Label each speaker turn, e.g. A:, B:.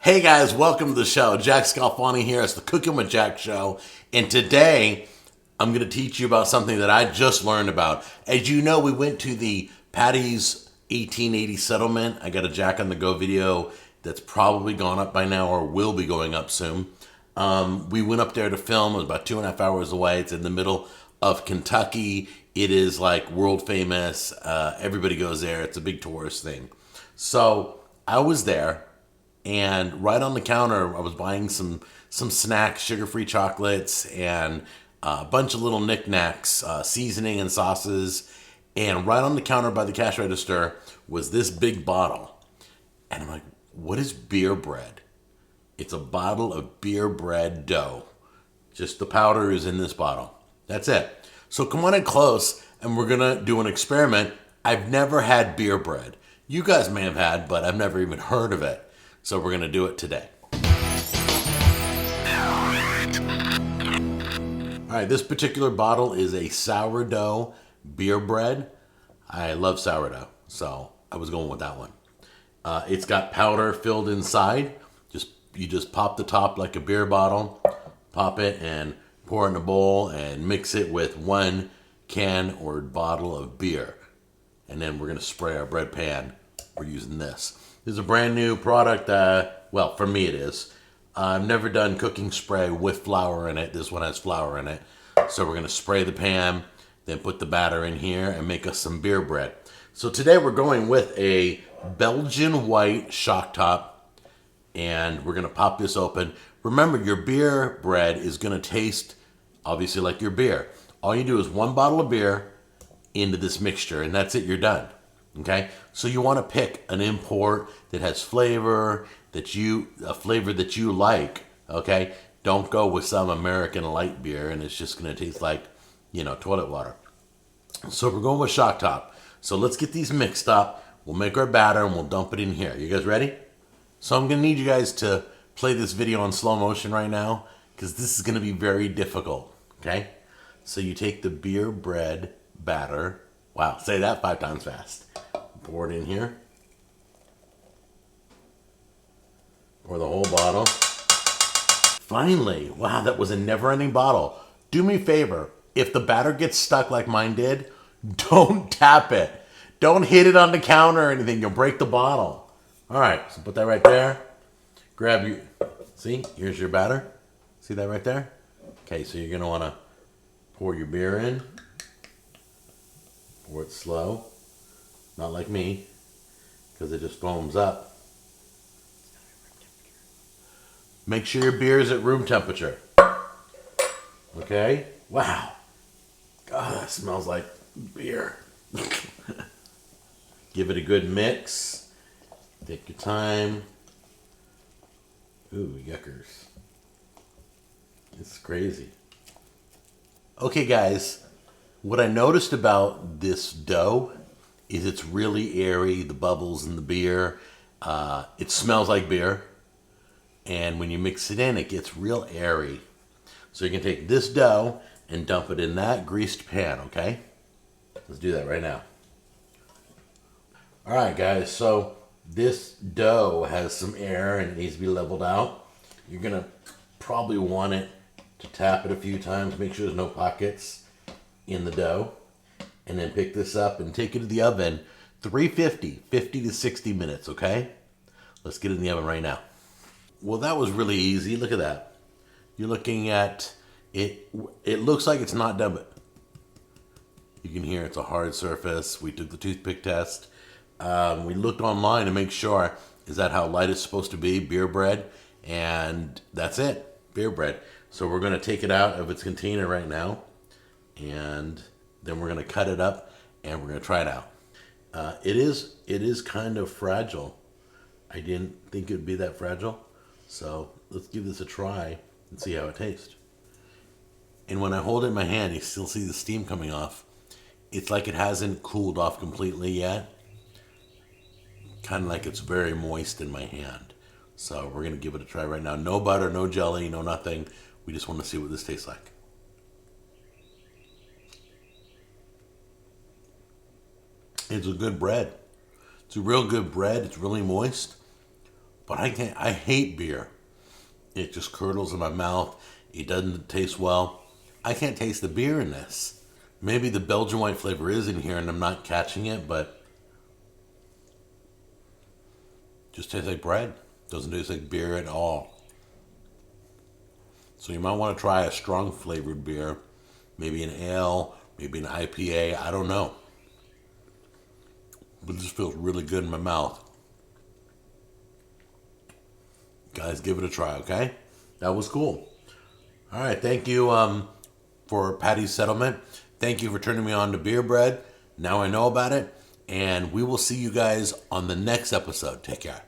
A: Hey guys, welcome to the show. Jack Scalfani here. It's the Cooking with Jack show. And today, I'm going to teach you about something that I just learned about. As you know, we went to the Patty's 1880 settlement. I got a Jack on the Go video that's probably gone up by now or will be going up soon. We went up there to film. It was about 2.5 hours away. It's in the middle of Kentucky. It is like world famous. Everybody goes there. It's a big tourist thing. So I was there. And right on the counter, I was buying some snacks, sugar-free chocolates, and a bunch of little knickknacks, seasoning and sauces. And right on the counter by the cash register was this big bottle. And I'm like, what is beer bread? It's a bottle of beer bread dough. Just the powder is in this bottle. That's it. So come on in close, and we're going to do an experiment. I've never had beer bread. You guys may have had, but I've never even heard of it. So we're going to do it today. All right, this particular bottle is a sourdough beer bread. I love sourdough, so I was going with that one. It's got powder filled inside. You just pop the top like a beer bottle, pop it and pour it in a bowl and mix it with 1 can or bottle of beer. And then we're going to spray our bread pan. We're using this. This is a brand new product. Well, for me it is. I've never done cooking spray with flour in it. This one has flour in it. So we're going to spray the pan, then put the batter in here and make us some beer bread. So today we're going with a Belgian white shock top, and we're going to pop this open. Remember, your beer bread is going to taste obviously like your beer. All you do is 1 bottle of beer into this mixture, and that's it. You're done. Okay, so you want to pick an import that has flavor a flavor that you like. Okay, don't go with some American light beer and it's just going to taste like, toilet water. So we're going with shock top. So let's get these mixed up. We'll make our batter and we'll dump it in here. You guys ready? So I'm going to need you guys to play this video in slow motion right now because this is going to be very difficult. Okay, so you take the beer bread batter. Wow, say that 5 times fast. Pour it in here. Pour the whole bottle. Finally, wow, that was a never-ending bottle. Do me a favor. If the batter gets stuck like mine did, don't tap it. Don't hit it on the counter or anything. You'll break the bottle. All right, so put that right there. Grab your, see, here's your batter. See that right there? Okay, so you're going to want to pour your beer in. Pour it slow. Not like me, because it just foams up. Make sure your beer is at room temperature. Okay? Wow. God, that smells like beer. Give it a good mix. Take your time. Ooh, yuckers. It's crazy. Okay, guys. What I noticed about this dough is it's really airy, the bubbles in the beer. It smells like beer. And when you mix it in, it gets real airy. So you can take this dough and dump it in that greased pan, okay? Let's do that right now. All right, guys, so this dough has some air and it needs to be leveled out. You're gonna probably want it to tap it a few times, make sure there's no pockets in the dough. And then pick this up and take it to the oven, 350, 50 to 60 minutes, okay? Let's get it in the oven right now. Well, that was really easy. Look at that. You're looking at it. It looks like it's not done, but you can hear it's a hard surface. We took the toothpick test. We looked online to make sure, is that how light it's supposed to be, beer bread? And that's it, beer bread. So we're going to take it out of its container right now. And then we're going to cut it up and we're going to try it out. It is kind of fragile. I didn't think it would be that fragile. So let's give this a try and see how it tastes. And when I hold it in my hand, you still see the steam coming off. It's like it hasn't cooled off completely yet. Kind of like it's very moist in my hand. So we're going to give it a try right now. No butter, no jelly, no nothing. We just want to see what this tastes like. It's a good bread. It's a real good bread. It's really moist. but I can't. I hate beer. It just curdles in my mouth. It doesn't taste well. I can't taste the beer in this. Maybe the Belgian white flavor is in here and I'm not catching it, but it just tastes like bread. Doesn't taste like beer at all. So you might want to try a strong flavored beer, maybe an ale, maybe an IPA. I don't know. But it just feels really good in my mouth. Guys, give it a try, okay? That was cool. All right, thank you for Patty's Settlement. Thank you for turning me on to beer bread. Now I know about it. And we will see you guys on the next episode. Take care.